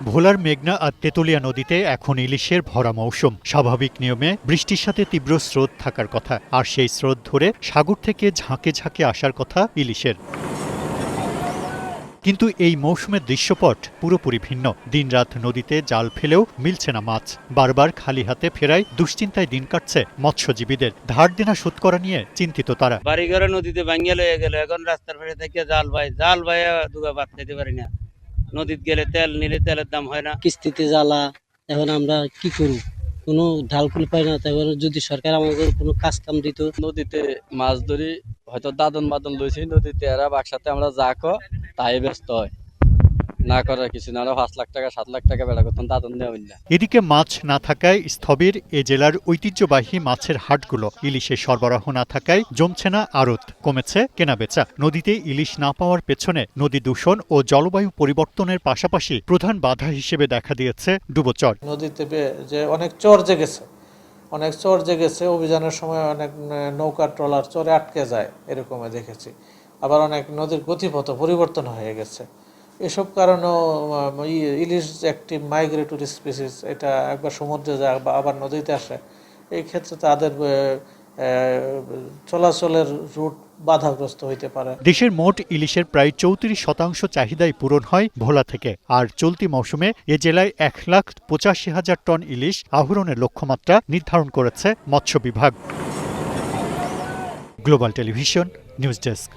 ভোলার মেঘনা আর তেতুলিয়া নদীতে এখন ইলিশের ভরা মৌসুম। স্বাভাবিক নিয়মে বৃষ্টির সাথে তীব্র স্রোত থাকার কথা, আর সেই স্রোত ধরে সাগর থেকে ঝাঁকে ঝাঁকে আসার কথা ইলিশের। কিন্তু এই মৌসুমের দৃশ্যপট পুরোপুরি ভিন্ন। দিনরাত নদীতে জাল ফেলেও মিলছে না মাছ। বারবার খালি হাতে ফেরায় দুশ্চিন্তায় দিন কাটছে মৎস্যজীবীদের। ধার দেনা শোধ করা নিয়ে চিন্তিত তারা। বাড়িঘরে নদীতে ভাঙ্গিয়া লয়ে গেল, এখন রাস্তার পাশে থেকে জাল ভাই দুগা ভাত খাইতে পারি না। নদীতে গেলে তেল নিলে তেলের দাম হয় না, কিস্তিতে জ্বালা। এখন আমরা কি করি, কোনো ঢালকুল পাই না। তারপরে যদি সরকার আমাদের কোনো কাজ কাম দিত। নদীতে মাছ ধরি, হয়তো দাদন বাদন লইছি নদীতে, এরা বাক্সাতে আমরা যা তাই ব্যস্ত হয়, না করার কিছু না। 5 লাখ টাকা 7 লাখ টাকা বেড়া করতাম দাদন দেওয়া না। এদিকে মাছ না থাকায় স্থবির এ জেলার ঐতিহ্যবাহী মাছের হাটগুলো। ইলিশের সরবরাহ না থাকায় জমছে না আড়ত, কমেছে কেনাবেচা। নদীতে ইলিশ না পাওয়ার পেছনে নদী দূষণ ও জলবায়ু পরিবর্তনের পাশাপাশি প্রধান বাধা হিসেবে দেখা দিয়েছে ডুবোচর। নদীতে যে অনেক চর জেগেছে, অভিযানের সময় অনেক নৌকা ট্রলার চরে আটকে যায়, এরকমই দেখেছি। আবার অনেক নদীর গতিপথ পরিবর্তন হয়ে গেছে। এসব কারণেও ইলিশ একটি মাইগ্রেটরি স্পিসিস, এটা একবার সমুদ্রে যায় বা আবার নদীতে আসে। এই ক্ষেত্রে তাদের চলাচলের রুট বাধাগ্রস্ত হইতে পারে। দেশের মোট ইলিশের প্রায় 34% চাহিদাই পূরণ হয় ভোলা থেকে। আর চলতি মৌসুমে এ জেলায় 1,85,000 টন ইলিশ আহরণের লক্ষ্যমাত্রা নির্ধারণ করেছে মৎস্য বিভাগ। Global television news desk.